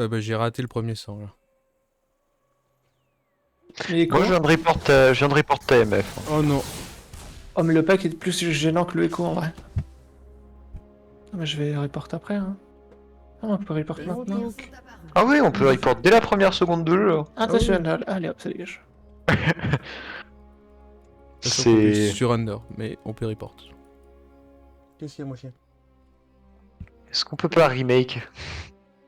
Ouais, bah j'ai raté le premier sang là. Mais Moi quoi? je viens de report TMF. Oh non. Oh, mais le pack est plus gênant que le écho en vrai. Ah, mais je vais report après, hein. Ah, on peut report maintenant. Ah oui, on peut report dès la première seconde de jeu. Attention, allez hop, ça dégage. Sachant qu'on est C'est... sur Under, mais on peut report. Qu'est-ce qu'il y a, mon chien? Est-ce qu'on peut pas remake?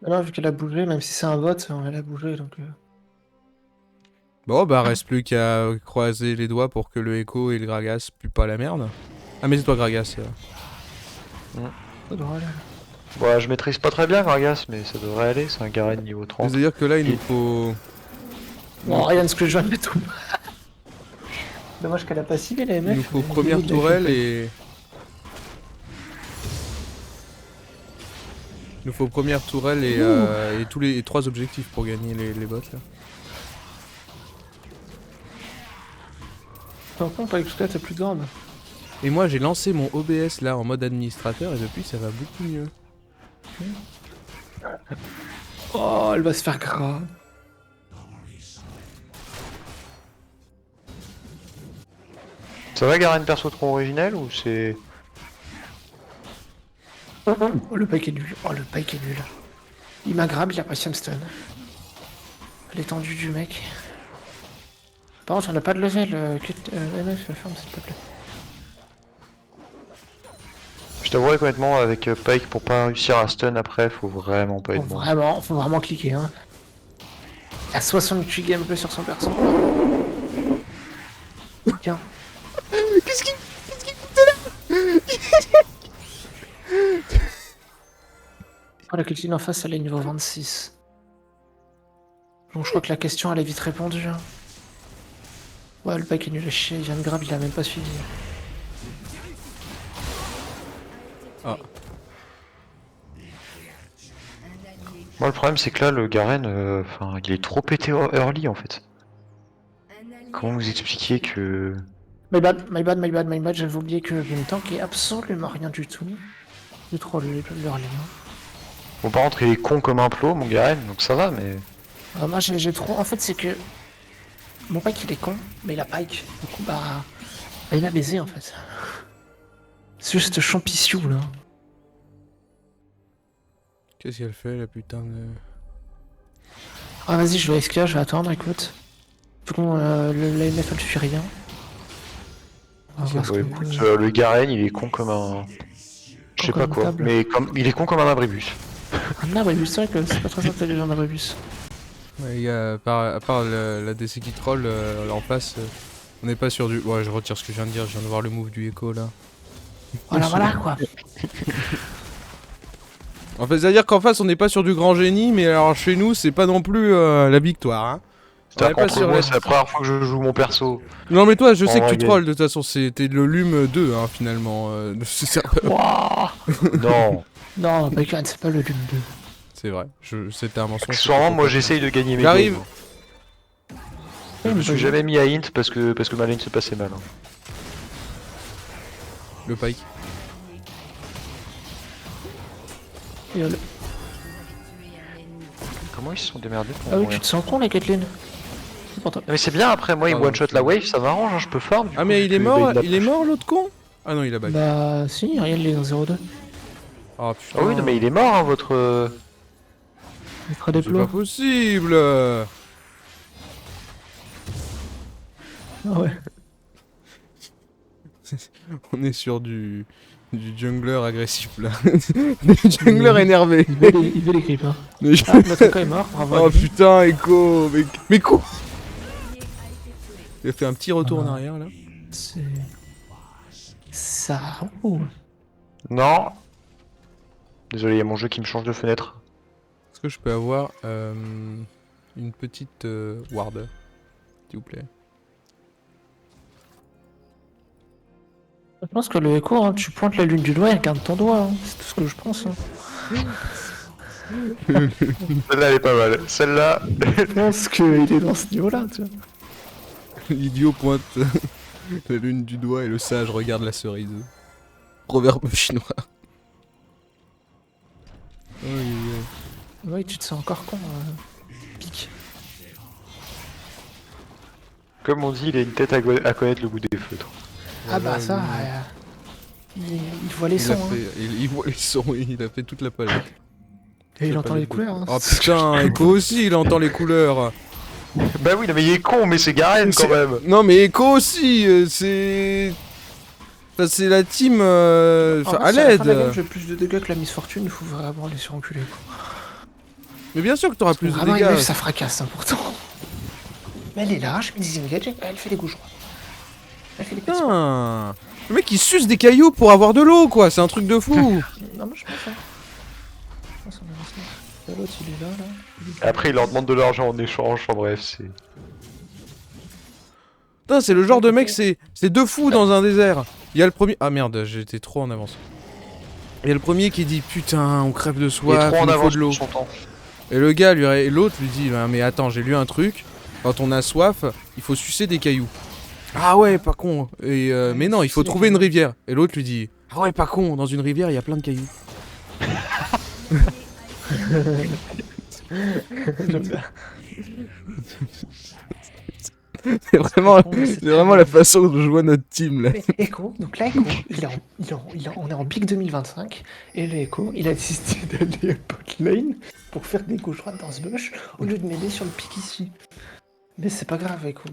Là, vu qu'elle a bougé, même si c'est un bot, elle a bougé donc. Bon, bah reste plus qu'à croiser les doigts pour que le Echo et le Gragas puent pas la merde. Ah, mais c'est toi, Gragas. Ça devrait aller. Bon, je maîtrise pas très bien Gragas, mais ça devrait aller, c'est un Garen niveau 30. C'est-à-dire que là, il Et- nous faut. Bon, rien de ce que je viens de mettre tout. Dommage qu'elle a pas ciblé la Il MF. nous faut mais première limite, tourelle avec et. Il nous faut première tourelle et tous les 3 objectifs pour gagner les bots là. Par contre, avec tout ça, t'as plus de garde. Et moi j'ai lancé mon OBS là en mode administrateur et depuis ça va beaucoup mieux. Oh, elle va se faire gras. Ça va Garen perso trop originel ou c'est... Oh, le pack est nul. Oh, le pack est nul. Il m'a grab, il a pas stun. L'étendue du mec. Par contre, on n'a pas de level. MF, ferme s'il te plaît. Je t'avouerai honnêtement avec Pike pour pas réussir à stun après, faut vraiment pas être bon. Faut vraiment cliquer, hein. Il a 68 gameplay sur son perso. Tiens. Qu'est-ce qu'il Oh, la cultine en face, elle est niveau 26. Donc je crois que la question, elle est vite répondue. Hein. Ouais, le pack est nul à chier, il vient de grab, il a même pas suivi. Ah. Moi le problème c'est que là le Garen, enfin il est trop pété early en fait. Comment vous expliquer que... My bad, my bad, my bad, my bad, j'avais oublié que le tank est absolument rien du tout. Du trop leur ligne. Bon par contre il est con comme un plot mon Garen, donc ça va mais... Moi j'ai trop. En fait, c'est que. Mon pack il est con, mais il a pike. Du coup, bah. Il a baisé en fait. C'est juste champissou là. Qu'est-ce qu'elle fait la putain de. Ah, vas-y, je vais SK, je vais attendre, écoute. Vu qu'on. L'AMF elle fait rien. On va voir ce Ouais, qu'on écoute, peut. le Garen il est con comme un... Je sais Con pas comme une quoi, table. mais comme... il est con comme un abribus. Un abribus, c'est vrai que c'est pas très intelligent un abribus. Ouais, y a, à part la DC qui troll, là en face, on n'est pas sur du. Ouais, je retire ce que je viens de dire, je viens de voir le move du Echo là. Voilà quoi. En fait, c'est-à-dire qu'en face, on n'est pas sur du grand génie, mais alors chez nous, c'est pas non plus la victoire. Hein. On est C'est-à-dire pas qu'entre sur moi la- c'est la première fois que je joue mon perso. Non, mais toi, je sais que tu vrai, trolls de toute façon, c'était le Lume 2, hein, finalement. Wouah. Non. Non, Bacon, c'est pas le Lume 2. C'est vrai, c'était un mensonge. Accessoirement moi j'essaye de gagner mes J'arrive. games. Je me suis jamais mis à int parce que ma lane se passait mal. Hein. Le Pike. Comment ils se sont démerdés pour Ah oui, mourir? tu te sens con la Kathleen. C'est pour toi. Non, mais c'est bien après moi il Pardon, one shot la wave ça m'arrange hein, je peux farm du Ah, coup, mais vu il est que mort, Bane l'a il est push. mort l'autre con. Ah non, il a back. Bah, si, rien, il est dans 0-2. Oh putain. Ah oui non mais il est mort hein votre... Il fera des C'est pas plots. possible. Ah ouais. On est sur du jungler agressif là. Du jungler énervé. Il veut les creeps, hein. Mais Ah, notre Echo est mort, bravo. à Oh lui. putain, Echo. Mais quoi? Il a fait un petit retour en arrière là. C'est. Ça. Oh. Non. Désolé il y a mon jeu qui me change de fenêtre. Est-ce que je peux avoir une petite ward, s'il vous plaît? Je pense que le Echo, hein, tu pointes la lune du doigt et regarde ton doigt. Hein. C'est tout ce que je pense. Hein. Celle-là elle est pas mal. Celle-là... Je pense qu'il est dans ce niveau-là, tu vois. L'idiot pointe la lune du doigt et le sage regarde la cerise. Proverbe chinois. Aïe, aïe, aïe. Oui, tu te sens encore con, pique. Comme on dit, il a une tête à connaître le goût des feutres. Ah bah Voilà, ça, lui, il voit les il a sons, hein. fait, il voit les sons, il a fait toute la palette. Et il La entend les palette de couleurs, couleurs. hein. Oh putain, Echo aussi, il entend les couleurs. Bah oui, non, mais il est con, mais c'est Garen quand même. Non mais Echo aussi, c'est... Enfin, c'est la team En vrai, à si à la fin de la game, l'aide. j'ai plus de dégâts que la Miss Fortune, il faut vraiment les faire enculer, quoi. Mais bien sûr que t'auras plus de Vraiment, dégâts. MF, ça fracasse, hein, pourtant. Mais elle est là, je me disengage, elle fait des gauches droits. Elle fait des petits points. Putain. Le mec il suce des cailloux pour avoir de l'eau quoi, c'est un truc de fou. Non, moi je pense, hein. Je pense qu'on avance là. L'autre, il est là, là. Après, il leur demande de l'argent en échange, en bref, c'est... Putain, c'est le genre de mec, c'est deux fous dans un désert. Il y a le premier... Ah merde, j'étais trop en avance. Il y a le premier qui dit putain, on crève de Il est soif, trop en il nous faut avance de l'eau. pour son temps. Et le gars, et l'autre lui dit mais attends, j'ai lu un truc. Quand on a soif, il faut sucer des cailloux. Ah ouais, pas con. Et mais non, il faut trouver une rivière. Et l'autre lui dit ah ouais, pas con. Dans une rivière, il y a plein de cailloux. J'aime bien. C'est vraiment la façon dont je vois notre team là. Mais Echo, donc là, Echo, on est en Big 2025, et le Echo, il a décidé d'aller bot lane pour faire des gauches droites dans ce bush, au lieu de m'aider sur le pic ici. Mais c'est pas grave, Echo,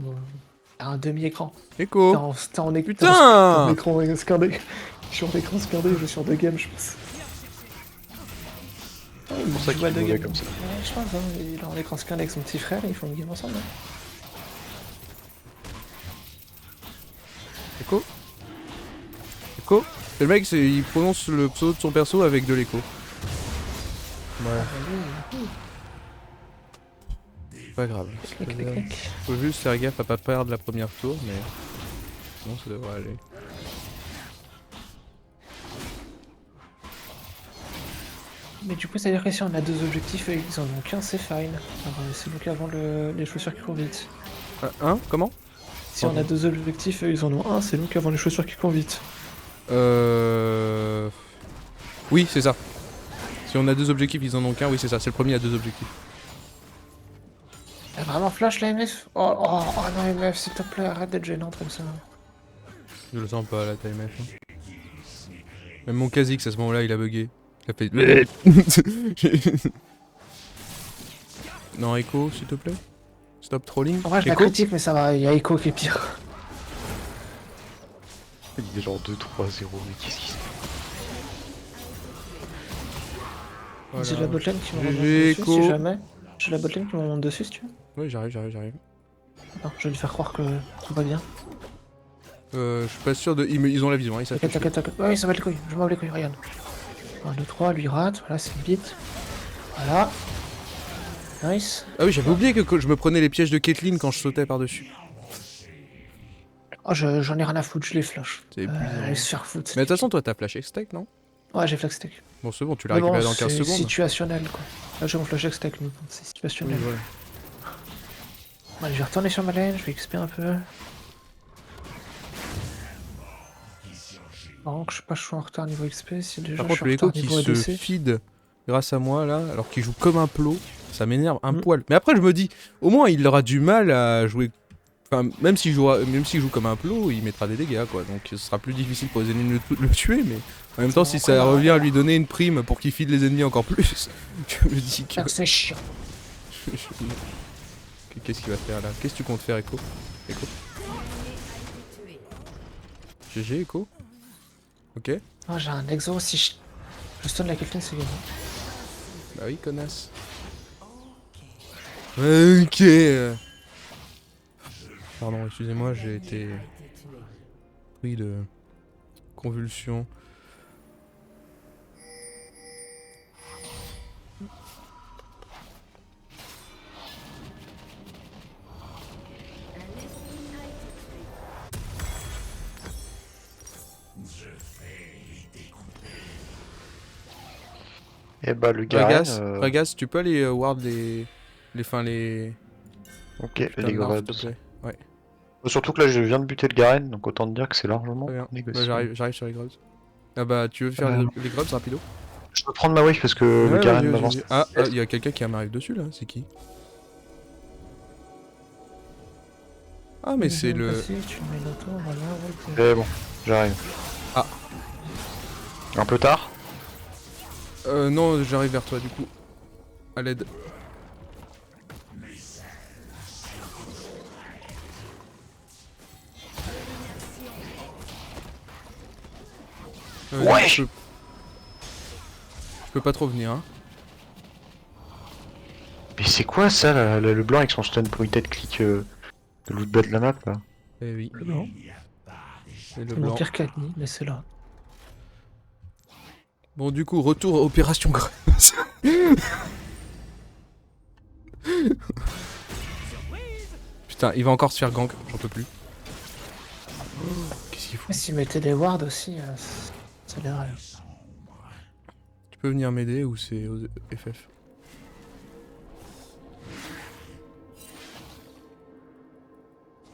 t'as un demi-écran. Echo. T'es en Putain. écran scindé. Je suis en écran scindé, je suis en deux games, je pense. C'est pour ça qu'il est mauvais comme ça. Ouais, je pense, hein, il est en écran scindé avec son petit frère, et ils font une game ensemble. Hein. Echo. Echo. Et le mec, il prononce le pseudo de son perso avec de l'écho. Voilà. Pas grave. Clic, clic, clic. Faut juste faire gaffe à pas perdre la première tour, mais sinon ça devrait aller. Mais du coup, ça veut dire que si on a deux objectifs et ils en ont qu'un, c'est fine. Alors, c'est donc avant les chaussures qui courent vite. Hein? Comment? Si on a deux objectifs et ils en ont un, c'est donc avant les chaussures qui courent vite. Oui, c'est ça. Si on a deux objectifs, ils en ont qu'un, oui, c'est ça. C'est le premier à deux objectifs. T'as vraiment flash la MF? Oh non, MF, s'il te plaît, arrête d'être gênante comme ça. Je le sens pas, la time F. Même mon Kha'Zix à ce moment-là, il a bugué. Il a fait. Non, Echo, s'il te plaît. Stop trolling. En vrai, je la Echo. critique, mais ça va, il y a Echo qui est pire. Il est genre 2-3-0, mais qu'est-ce qu'il se passe? Voilà. J'ai la botlane qui me GG, remonte dessus Echo. si jamais. J'ai la botlane qui me remonte dessus si tu veux. Oui, j'arrive. Non, je vais lui faire croire que tout va bien. Je suis pas sûr de. Ils ont la vision, hein, ils savent. T'inquiète. Ouais, ça va les couilles, je m'en bats les couilles, regarde. 1, 2, 3, lui rate, voilà, c'est vite. Voilà. Nice. Ah oui, j'avais oublié que je me prenais les pièges de Caitlyn quand je sautais par-dessus. Oh, j'en ai rien à foutre, je les flash. C'est épuisant. Allez se faire foutre. Mais de toute façon, toi, t'as flashé stack, non? Ouais, j'ai flash stack. Bon, c'est bon, tu l'as Mais bon, récupéré dans 15 c'est secondes. situationnel quoi. Là, j'ai mon flash stack, mais bon, c'est Oui, situationnel. voilà. Ouais, je vais retourner sur ma lane, je vais XP un peu. Par contre, je sais pas, je suis en retard niveau XP. Si déjà Par je contre, suis le en Echo retard qui niveau se ADC. feed grâce à moi là, alors qu'il joue comme un plot, ça m'énerve un Mm. poil. Mais après, je me dis, au moins, il aura du mal à jouer. Enfin, même s'il joue comme un plot, il mettra des dégâts quoi. Donc, ce sera plus difficile pour les ennemis de le tuer. Mais en même temps, si ça revient à lui donner une prime pour qu'il feed les ennemis encore plus, je me dis que. Ah, c'est chiant. Qu'est-ce qu'il va faire là? Qu'est-ce que tu comptes faire, Echo? GG, Echo? Ok. Oh, j'ai un exo si je stun la Caitlyn, c'est gagné. Bah oui, connasse. Ok. Pardon, excusez-moi, j'ai été pris de convulsions. Et bah, le Garen. Ragas, tu peux aller ward les Ok, putains les de larves, grades. s'il te plaît. Ouais, Surtout que là, je viens de buter le Garen, donc autant te dire que c'est largement très bien. Bah, négociable. j'arrive sur les grubs. Ah bah, tu veux faire les grubs rapido? Je peux prendre ma wave parce que le Ouais, Garen vas-y, m'avance. vas-y. Ah, il y a quelqu'un qui m'arrive dessus là, c'est qui? Ah, mais c'est le. Passer, tu mets l'auto, voilà, ouais, C'est bon, j'arrive. Ah. Un peu tard. Non, j'arrive vers toi du coup. À l'aide. Ouais. Je peux pas trop venir, hein. Mais c'est quoi ça, le blanc avec son stun pointed click de loot bas de la map là? Eh oui. le blanc. C'est le C'est blanc. mon pire qu'Agni, mais c'est là. Bon, du coup, retour à Opération Graines. Putain, il va encore se faire gank, j'en peux plus. Qu'est-ce qu'il fout? Mais s'il mettait des wards aussi, ça l'irait. Tu peux venir m'aider ou c'est au FF?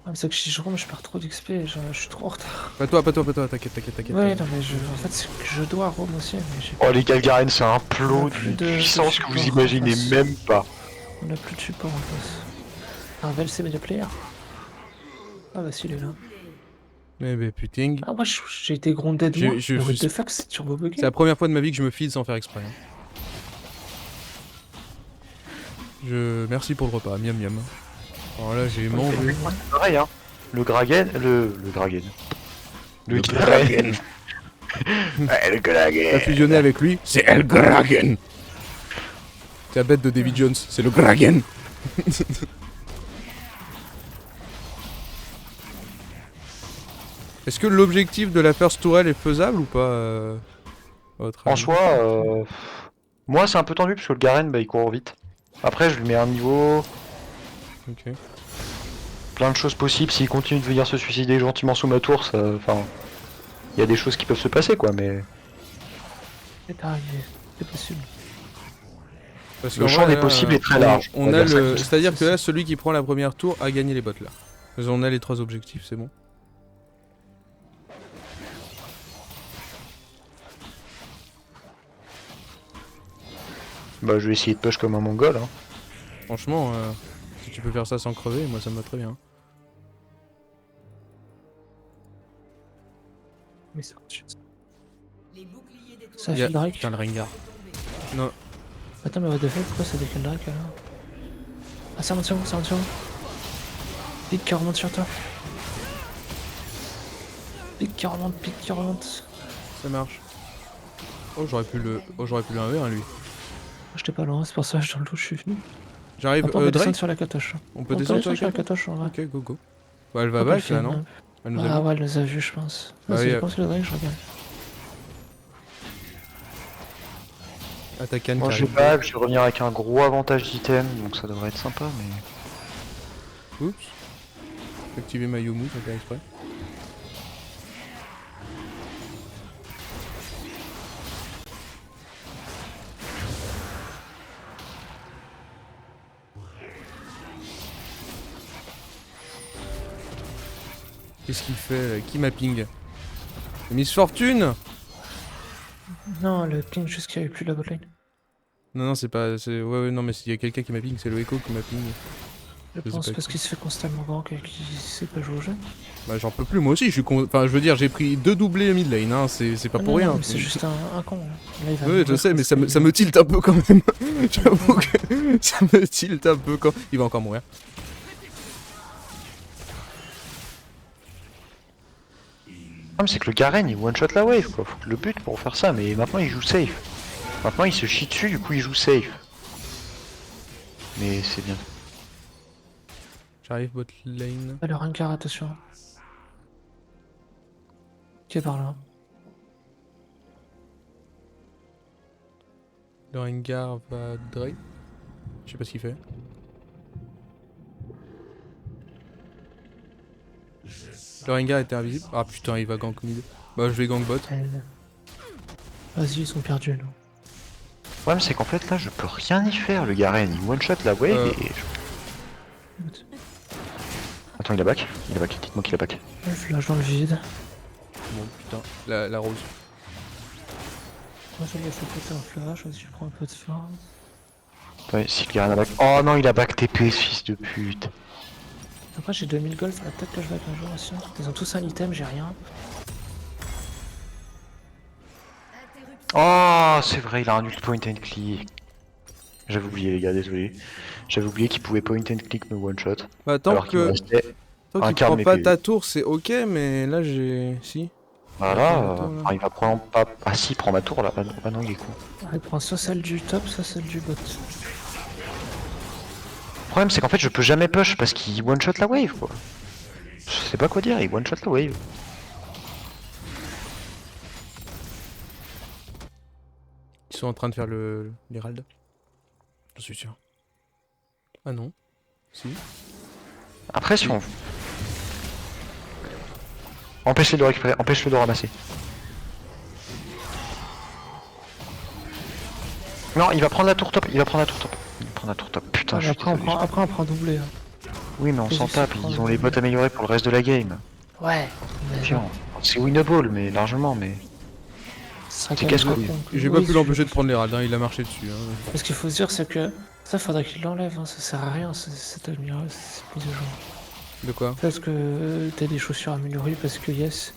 Ah, mais c'est que si je roam, je perds trop d'XP, je suis trop en retard. Pas toi, t'inquiète, t'inquiète. Ouais, non, mais en fait, c'est que je dois roam aussi, mais j'ai Oh les gars, Garen c'est un plot On a plus d'une de puissance que vous support imaginez en face. même pas. On a plus de support en face. Un VLC media player. Ah bah si, il est là. Eh ben putain. Ah, moi j'ai été grondé de moi. Je Mais what suis- the fuck, c'est turbo bugué. C'est la première fois de ma vie que je me feed sans faire exprès. Hein. Merci pour le repas, miam miam. Alors là j'ai mangé. Pareil hein. Le Gragen. Le Gragen. Le Garen. Ouais, le T'as Gragen. fusionné avec lui, c'est El Gragen. C'est la bête de Davy Jones, c'est le Gragen. Est-ce que l'objectif de la first tourelle est faisable ou pas à votre En avis? soi, moi c'est un peu tendu parce que le Garen bah il court vite. Après je lui mets un niveau, Ok. plein de choses possibles. S'il continue de venir se suicider gentiment sous ma tour, ça. Enfin. Il y a des choses qui peuvent se passer quoi, mais. C'est arrivé, c'est possible. Parce Le qu'en champ vrai, des possibles est très on- large. On va a dire le, ça. c'est-à-dire que là, celui qui prend la première tour a gagné les bottes là. On a les 3 objectifs, c'est bon. Bah je vais essayer de push comme un mongol hein. Franchement, si tu peux faire ça sans crever, moi ça me va très bien. Mais c'est autre chose. Ça Il y a- fait le Drake. Putain, le Rengar. Non, Attends, mais what the fuck, pourquoi ça décale le Drake alors? Ah, ça remonte sur moi, ça remonte sur moi. Pique qui remonte sur toi. Pique qui remonte. ça marche. Oh, j'aurais pu le 1v1 lui. J'étais pas loin, c'est pour ça que je suis dans le dos, je suis venu. J'arrive, Attends, on peut Drake. descendre sur la catoche. On peut descendre sur la la catoche, en vrai. Ok, go go. Bah, elle va On peut back le faire, là, non? Elle nous a Ah vu. ouais, elle nous a vus, je pense. Bah Vas-y, oui, je pense que le Drake, je regarde. Attaque Anne Moi qui je vais arrive. pas, je vais revenir avec un gros avantage d'item, donc ça devrait être sympa mais. Oups. Activer ma Yomu, ça fait exprès. Qu'est-ce qu'il fait là? Qui m'a ping? Miss Fortune? Non, le ping, juste qu'il n'y avait plus la botlane. Non, c'est pas. Ouais, non, mais s'il y a quelqu'un qui m'a ping, c'est le Echo qui m'a ping. Je sais pense pas parce qui. qu'il se fait constamment gank et qu'il sait pas jouer au jeu. Bah, j'en peux plus, moi aussi, Enfin, je veux dire, j'ai pris 2 doublés mid lane, hein, c'est pas Ah pour non, rien. non, mais c'est juste un con. Là. Là, il va Oui, je mourir sais, mais parce ça me tilte un peu quand même. J'avoue que ça me tilte un peu quand. Il va encore mourir. Le problème c'est que le Garen il one shot la wave quoi, faut que le but pour faire ça, mais maintenant il joue safe. Maintenant il se chie dessus, du coup il joue safe. Mais c'est bien. J'arrive bot lane. Ah, le Rankar, attention. Qui est par là? Le Rengar va Drake. Je sais pas ce qu'il fait. Le Rengar était invisible. Ah putain, il va gank mid. Bah, je vais gank bot. Elle. Vas-y, ils sont perdus, nous. Le problème c'est qu'en fait là je peux rien y faire, le Garen il one shot la wave et. Attends, il a back, dites-moi qu'il a back. Je flash dans le vide. Bon, putain, la rose. Moi je vais laisser péter un flash, vas-y je prends un peu de forme. Ouais, si le Garen a back. Oh non, il a back TP, ce fils de pute. Après j'ai 2000 gold, faudrait peut-être que je back un jour aussi. Ils ont tous un item, j'ai rien. Oh, c'est vrai, il a un ult point and click. J'avais oublié, les gars, désolé. J'avais oublié qu'il pouvait point and click me one shot. Bah, tant Alors qu'il me que. restait Tant un qu'il quart de prend mes pas PV. ta tour, c'est ok, mais là j'ai. Si. Voilà, la tour, là. enfin, il va prendre pas. Ah si, il prend ma tour là. Ah non, il est con. Il prend soit celle du top, soit celle du bot. Le problème, c'est qu'en fait, je peux jamais push parce qu'il one shot la wave quoi. Je sais pas quoi dire, il one shot la wave. Ils sont en train de faire l'Herald. Je suis sûr. Ah non. Si. Après, si on. Empêche-les de récupérer, empêche-le de ramasser. Non, il va prendre la tour top, il va prendre la tour top. Il va prendre la tour top, putain, je suis désolé. Après on prend doublé. Hein. Oui, mais on s'en Vas-y, tape, prends ils le- ont les bots améliorés pour le reste de la game. Ouais. Mais Tiens, c'est winnable, mais largement, mais. ça c'est casse-couille. J'ai pas pu l'empêcher de prendre l'Herald, hein, il a marché dessus. Hein. Ce qu'il faut se dire, c'est que ça, faudrait qu'il l'enlève. Hein. Ça sert à rien, cette améliorée, cette mise à jour. De quoi? Parce que t'as des chaussures améliorées, parce que yes.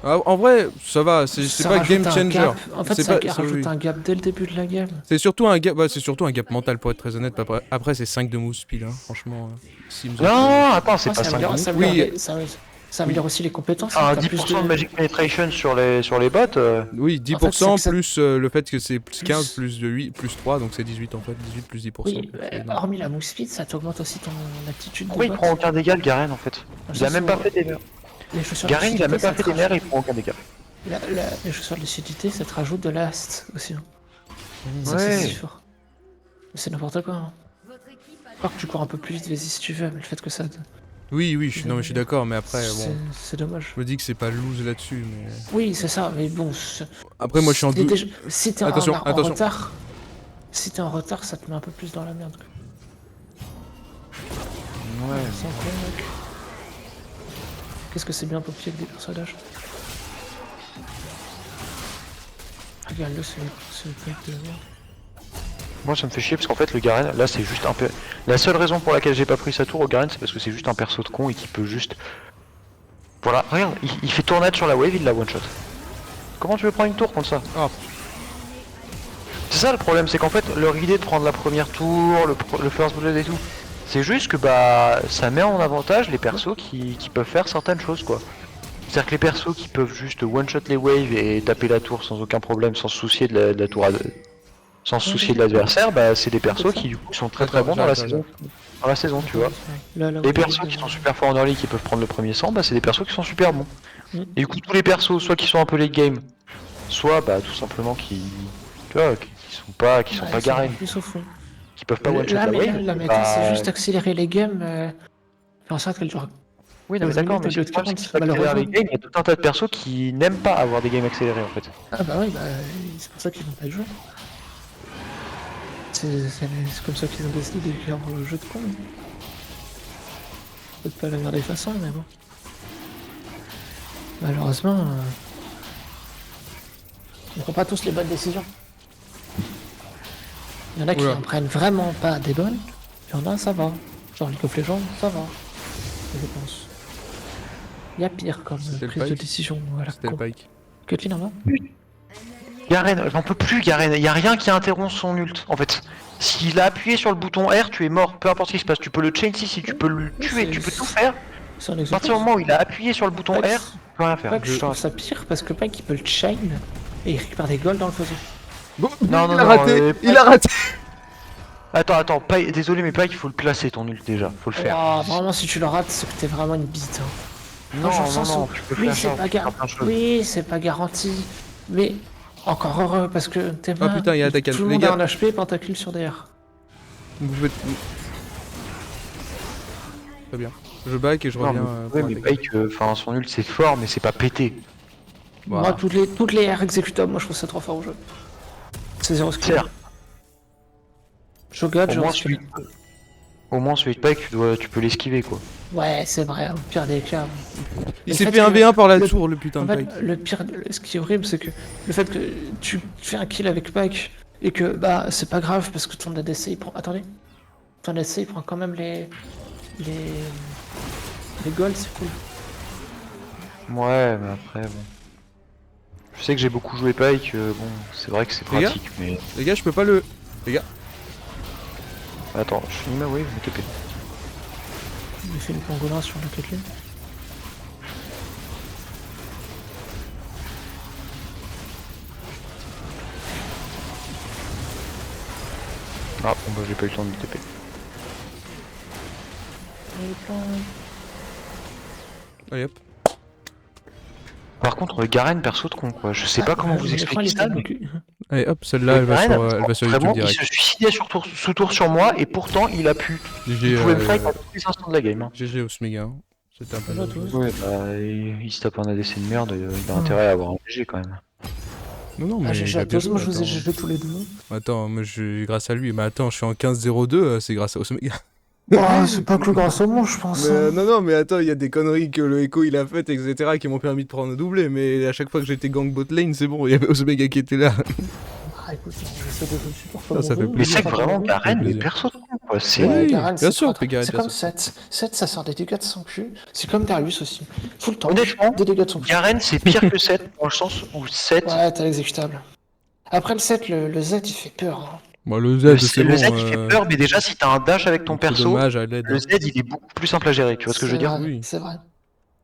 Ah, en vrai, ça va, c'est Ça pas rajoute game un changer. gap. En fait, C'est ça pas- rajoute oui. un gap dès le début de la game. C'est surtout un gap, c'est surtout un gap mental pour être très honnête. Après, c'est 5 de mousse speed, hein, franchement. Sims, Non, attends, c'est Ah, pas ça ça. améliore, ça Oui. améliore, ça améliore aussi les compétences. Ah, T'as plus 10% de de- magic penetration sur les bots. Oui, 10% En fait, c'est que ça- plus le fait que c'est plus 15 plus de 8 plus 3, donc c'est 18 en fait. 18 plus 10%. Oui, donc c'est énorme. hormis la move speed, ça t'augmente aussi ton aptitude de Pourquoi il bot. prend aucun dégât le Garen en fait? Il a même pas fait des mers. Les chaussures Garen il a même lucidité, pas ça fait te des mers et il prend aucun dégât. Les chaussures de lucidité, ça te rajoute de last aussi. Hein. Ça, Ouais. c'est si fort. Mais c'est n'importe quoi. Hein. Crois que tu cours un peu plus vite, vas-y si tu veux, mais le fait que ça. Oui, oui, non, mais je suis d'accord, mais après, bon. C'est dommage. Je me dis que c'est pas loose là-dessus, mais. Oui, c'est ça, mais bon. Après, moi je suis en doute. Si t'es Attention, en attention. retard. Si t'es en retard, ça te met un peu plus dans la merde. Quoi. Ouais. Sans quoi, mec. Qu'est-ce que c'est bien pour pied avec des personnages. Regarde-le, c'est le mec de merde. Moi ça me fait chier parce qu'en fait le Garen là c'est juste un peu. La seule raison pour laquelle j'ai pas pris sa tour au Garen c'est parce que c'est juste un perso de con et qui peut juste. Voilà, regarde, il fait tournade sur la wave, il la one shot. Comment tu veux prendre une tour contre ça? Ah, C'est ça le problème, c'est qu'en fait leur idée de prendre la première tour, le first blood et tout, c'est juste que bah ça met en avantage les persos qui peuvent faire certaines choses quoi. C'est-à-dire que les persos qui peuvent juste one shot les waves et taper la tour sans aucun problème, sans se soucier de la tour sans se soucier de l'adversaire, bah c'est des persos qui du coup sont très très bons dans la saison. Dans la saison, tu vois. Les persos qui sont super forts en early qui peuvent prendre le premier sang, bah c'est des persos qui sont super bons. Mm. Et du coup tous les persos, soit qui sont un peu late game, soit bah tout simplement qui. Tu vois, qui sont pas Garen, Plus au fond. qui peuvent pas one shot Là, la mais wave. la bah, méta, c'est juste accélérer les games, faire en sorte qu'elles durent. Oui, non, mais d'accord, mais T'as c'est pas d'autres ce qui fait accélérer les games, il y a tout un tas de persos qui n'aiment pas avoir des games accélérés en fait. Ah bah oui, bah, c'est pour ça qu'ils n'ont pas de jeu. C'est comme ça qu'ils ont décidé d'écrire le jeu de con. Peut-être pas la meilleure des façons, mais bon. Malheureusement, on prend pas tous les bonnes décisions. Il y en a qui Oula. en prennent vraiment pas des bonnes, il y en a ça va. Genre League of Legends, ça va. Je pense. Il y a pire comme C'était le prise de Pike. décision. Voilà. c'était le Pike. Caitlyn en va. Garen, j'en peux plus Garen, y a rien qui interrompt son ult en fait. S'il a appuyé sur le bouton R, tu es mort, peu importe ce qui se passe, tu peux le chain si tu peux le tuer, tu peux tout faire. C'est un À exemple. partir du moment où il a appuyé sur le bouton R, Pike, tu peux rien faire. Pike, je trouve ça pire parce que Pike il peut le chain et il récupère des golds dans le faisceau. Bon, Non, non, il a non, raté, il a raté. Attends, Pike, désolé mais Pike, il faut le placer ton ult déjà, faut le faire. Oh, vraiment, si tu le rates, c'est que t'es vraiment une bite. Hein. Non, Dans le non, sens non, où- tu peux oui, faire c'est ça, pas tu peux gar- faire plein de choses. Oui, c'est pas garanti. Mais encore heureux parce que t'es Ah, putain, il y a Atakan. Tout le Les monde gars. a un HP, pentacule sur DR. Vous pouvez. Très bien. Je back et je Non, reviens. mais, pour ouais, mais attaquer. Pike, enfin son ult c'est fort mais c'est pas pété. Voilà. Moi, toutes les R exécutables, moi je trouve ça trop fort au jeu. C'est 0 skill. Certes. Shogun, Pour 0 moi, skill. Au moins celui de Pike, tu peux l'esquiver quoi. Ouais, c'est vrai, au pire des cas. Il Le s'est fait fait un que V1 par la le- tour, le putain En de fait, Pike. le pire, ce qui est horrible, c'est que le fait que tu fais un kill avec Pike et que bah c'est pas grave parce que ton ADC il prend. Attendez, ton ADC il prend quand même les les golds, c'est cool. Ouais, mais après bon. Je sais que j'ai beaucoup joué Pike, bon, c'est vrai que c'est Les gars pratique, mais. Les gars, je peux pas le... Les gars, Attends, je finis ma wave, mais TP. Il fait le pangolin sur la Caitlyn. Ah, bon bah j'ai pas eu le temps de TP. allez hop. Par contre, Garen, perso de con quoi. Je sais pas comment vous expliquer ça, mais. Allez hop, celle-là, elle va Garen, sur YouTube vraiment, il direct. se suicidait sous tour sur moi et pourtant il a pu. GG, Il pouvait me fight à tous les instants de la game. Hein. GG Osmega. Hein. C'était un peu... Bonjour à tous. Ouais, bah il se tape un ADC de merde, il a intérêt à avoir un GG quand même. Non, non, mais Ah, il j'ai a bien tous, moi je joué, vous ai attends. GG tous les deux. Attends, moi, grâce à lui. Mais attends, je suis en 15-02, c'est grâce à Osmega. Ah, c'est pas que grâce au monde, je pense. Mais, non, non, mais attends, il y a des conneries que le Echo il a faites, etc., qui m'ont permis de prendre un doublé. Mais à chaque fois que j'étais gang bot lane, c'est bon, il y avait Osmega qui était là. Ah, écoute, j'essaie de vous supporter. Ah, ça fait Mais plaisir. c'est que vraiment Garen, mais plaisir. perso de con quoi. C'est. Oui, Garen, bien c'est sûr, très- Garen, c'est bien comme sûr. 7. 7, ça sort des dégâts de son cul. C'est comme Darius aussi. Full temps. Honnêtement, Des dégâts de son cul. Garen c'est pire que 7, dans le sens où 7. Ouais, t'as l'exécutable. Après le 7, le Z il fait peur. Hein. Bon, le Z, Le c'est le bon. Z il fait peur, mais déjà si t'as un dash avec ton c'est perso, dommage à l'aide. le Z il est beaucoup plus simple à gérer, tu vois ce que je veux dire? C'est vrai, Oui. C'est vrai.